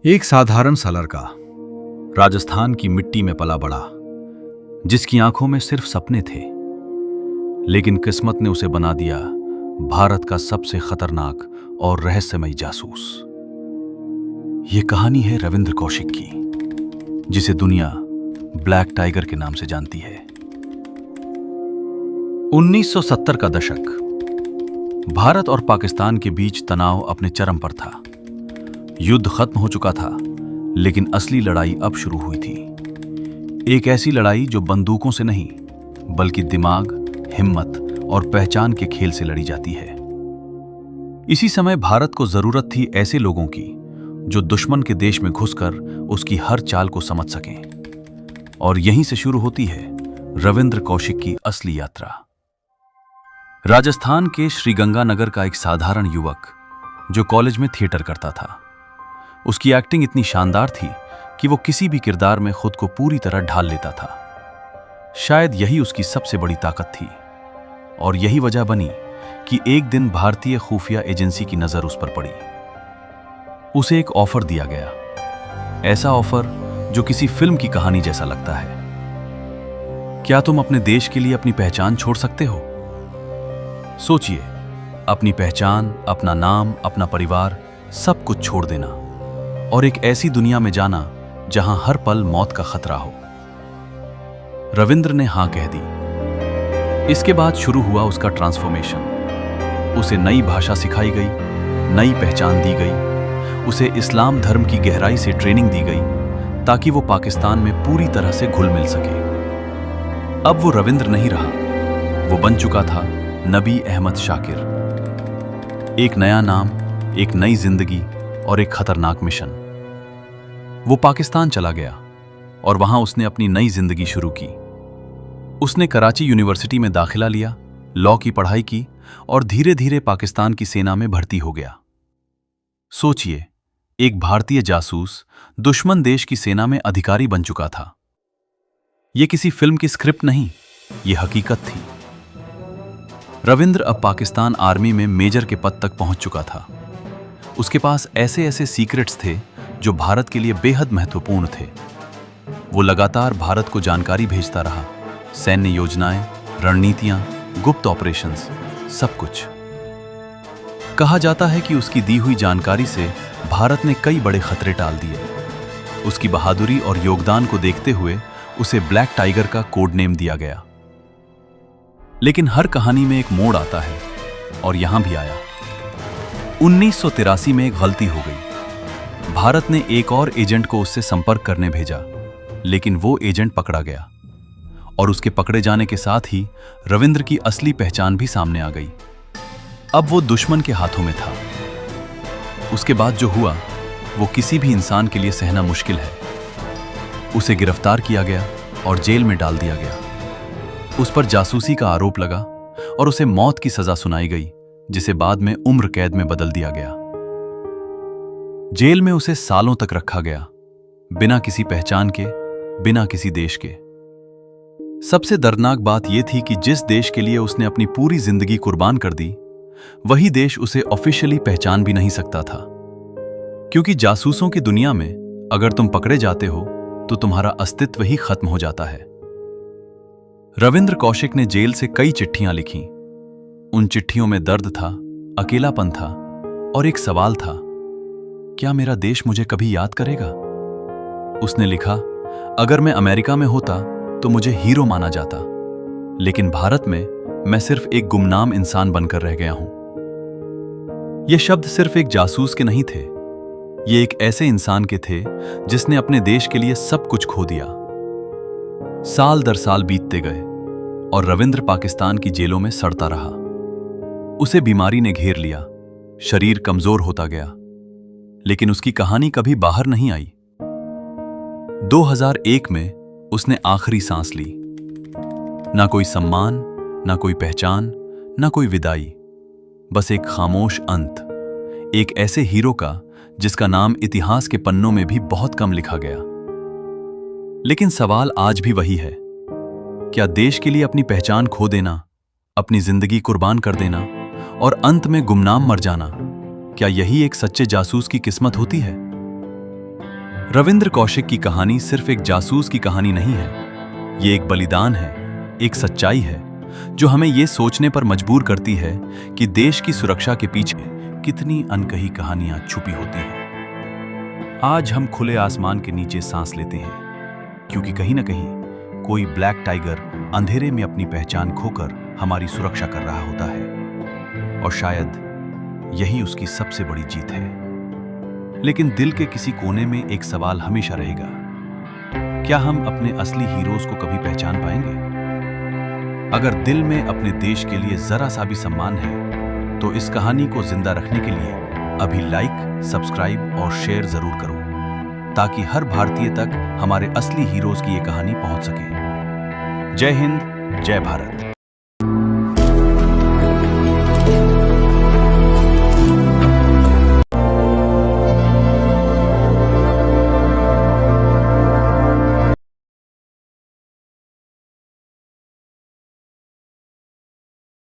एक साधारण सा लड़का राजस्थान की मिट्टी में पला बड़ा, जिसकी आंखों में सिर्फ सपने थे, लेकिन किस्मत ने उसे बना दिया भारत का सबसे खतरनाक और रहस्यमयी जासूस। यह कहानी है रविंद्र कौशिक की, जिसे दुनिया ब्लैक टाइगर के नाम से जानती है। 1970 का दशक भारत और पाकिस्तान के बीच तनाव अपने चरम पर था। युद्ध खत्म हो चुका था, लेकिन असली लड़ाई अब शुरू हुई थी। एक ऐसी लड़ाई जो बंदूकों से नहीं, बल्कि दिमाग, हिम्मत और पहचान के खेल से लड़ी जाती है। इसी समय भारत को जरूरत थी ऐसे लोगों की जो दुश्मन के देश में घुसकर उसकी हर चाल को समझ सकें। और यहीं से शुरू होती है रविंद्र कौशिक की असली यात्रा। राजस्थान के श्रीगंगानगर का एक साधारण युवक जो कॉलेज में थिएटर करता था। उसकी एक्टिंग इतनी शानदार थी कि वो किसी भी किरदार में खुद को पूरी तरह ढाल लेता था। शायद यही उसकी सबसे बड़ी ताकत थी, और यही वजह बनी कि एक दिन भारतीय खुफिया एजेंसी की नजर उस पर पड़ी। उसे एक ऑफर दिया गया, ऐसा ऑफर जो किसी फिल्म की कहानी जैसा लगता है। क्या तुम अपने देश के लिए अपनी पहचान छोड़ सकते हो? सोचिए, अपनी पहचान, अपना नाम, अपना परिवार, सब कुछ छोड़ देना और एक ऐसी दुनिया में जाना जहां हर पल मौत का खतरा हो। रविंद्र ने हां कह दी। इसके बाद शुरू हुआ उसका ट्रांसफॉर्मेशन। उसे नई भाषा सिखाई गई, नई पहचान दी गई। उसे इस्लाम धर्म की गहराई से ट्रेनिंग दी गई ताकि वो पाकिस्तान में पूरी तरह से घुल मिल सके। अब वो रविंद्र नहीं रहा, वो बन चुका था नबी अहमद शाकिर। एक नया नाम, एक नई जिंदगी और एक खतरनाक मिशन। वो पाकिस्तान चला गया और वहां उसने अपनी नई जिंदगी शुरू की। उसने कराची यूनिवर्सिटी में दाखिला लिया, लॉ की पढ़ाई की और धीरे धीरे पाकिस्तान की सेना में भर्ती हो गया। सोचिए, एक भारतीय जासूस दुश्मन देश की सेना में अधिकारी बन चुका था। यह किसी फिल्म की स्क्रिप्ट नहीं, यह हकीकत थी। रविंद्र अब पाकिस्तान आर्मी में मेजर के पद तक पहुंच चुका था। उसके पास ऐसे ऐसे सीक्रेट्स थे जो भारत के लिए बेहद महत्वपूर्ण थे। वो लगातार भारत को जानकारी भेजता रहा, सैन्य योजनाएं, रणनीतियां, गुप्त ऑपरेशंस, सब कुछ। कहा जाता है कि उसकी दी हुई जानकारी से भारत ने कई बड़े खतरे टाल दिए। उसकी बहादुरी और योगदान को देखते हुए उसे ब्लैक टाइगर का कोड नेम दिया गया। लेकिन हर कहानी में एक मोड़ आता है, और यहां भी आया। 1983 में एक गलती हो गई। भारत ने एक और एजेंट को उससे संपर्क करने भेजा, लेकिन वो एजेंट पकड़ा गया, और उसके पकड़े जाने के साथ ही रविंद्र की असली पहचान भी सामने आ गई। अब वो दुश्मन के हाथों में था। उसके बाद जो हुआ वो किसी भी इंसान के लिए सहना मुश्किल है। उसे गिरफ्तार किया गया और जेल में डाल दिया गया। उस पर जासूसी का आरोप लगा और उसे मौत की सजा सुनाई गई, जिसे बाद में उम्र कैद में बदल दिया गया। जेल में उसे सालों तक रखा गया, बिना किसी पहचान के, बिना किसी देश के। सबसे दर्दनाक बात यह थी कि जिस देश के लिए उसने अपनी पूरी जिंदगी कुर्बान कर दी, वही देश उसे ऑफिशियली पहचान भी नहीं सकता था। क्योंकि जासूसों की दुनिया में अगर तुम पकड़े जाते हो तो तुम्हारा अस्तित्व ही खत्म हो जाता है। रविंद्र कौशिक ने जेल से कई चिट्ठियां लिखी। उन चिट्ठियों में दर्द था, अकेलापन था और एक सवाल था, क्या मेरा देश मुझे कभी याद करेगा? उसने लिखा, अगर मैं अमेरिका में होता तो मुझे हीरो माना जाता, लेकिन भारत में मैं सिर्फ एक गुमनाम इंसान बनकर रह गया हूं। ये शब्द सिर्फ एक जासूस के नहीं थे, ये एक ऐसे इंसान के थे जिसने अपने देश के लिए सब कुछ खो दिया। साल दर साल बीतते गए और रविंद्र पाकिस्तान की जेलों में सड़ता रहा। उसे बीमारी ने घेर लिया, शरीर कमजोर होता गया, लेकिन उसकी कहानी कभी बाहर नहीं आई। 2001 में उसने आखिरी सांस ली। ना कोई सम्मान, ना कोई पहचान, ना कोई विदाई, बस एक खामोश अंत। एक ऐसे हीरो का जिसका नाम इतिहास के पन्नों में भी बहुत कम लिखा गया। लेकिन सवाल आज भी वही है, क्या देश के लिए अपनी पहचान खो देना, अपनी जिंदगी कुर्बान कर देना और अंत में गुमनाम मर जाना, क्या यही एक सच्चे जासूस की किस्मत होती है? रविंद्र कौशिक की कहानी सिर्फ एक जासूस की कहानी नहीं है। ये एक बलिदान है, एक सच्चाई है जो हमें ये सोचने पर मजबूर करती है कि देश की सुरक्षा के पीछे कितनी अनकही कहानियां छुपी होती हैं। आज हम खुले आसमान के नीचे सांस लेते हैं क्योंकि कहीं ना कहीं कोई ब्लैक टाइगर अंधेरे में अपनी पहचान खोकर हमारी सुरक्षा कर रहा होता है, और शायद यही उसकी सबसे बड़ी जीत है। लेकिन दिल के किसी कोने में एक सवाल हमेशा रहेगा, क्या हम अपने असली हीरोज को कभी पहचान पाएंगे? अगर दिल में अपने देश के लिए जरा सा भी सम्मान है तो इस कहानी को जिंदा रखने के लिए अभी लाइक, सब्सक्राइब और शेयर जरूर करो, ताकि हर भारतीय तक हमारे असली हीरोज की ये कहानी पहुंच सके। जय हिंद, जय भारत।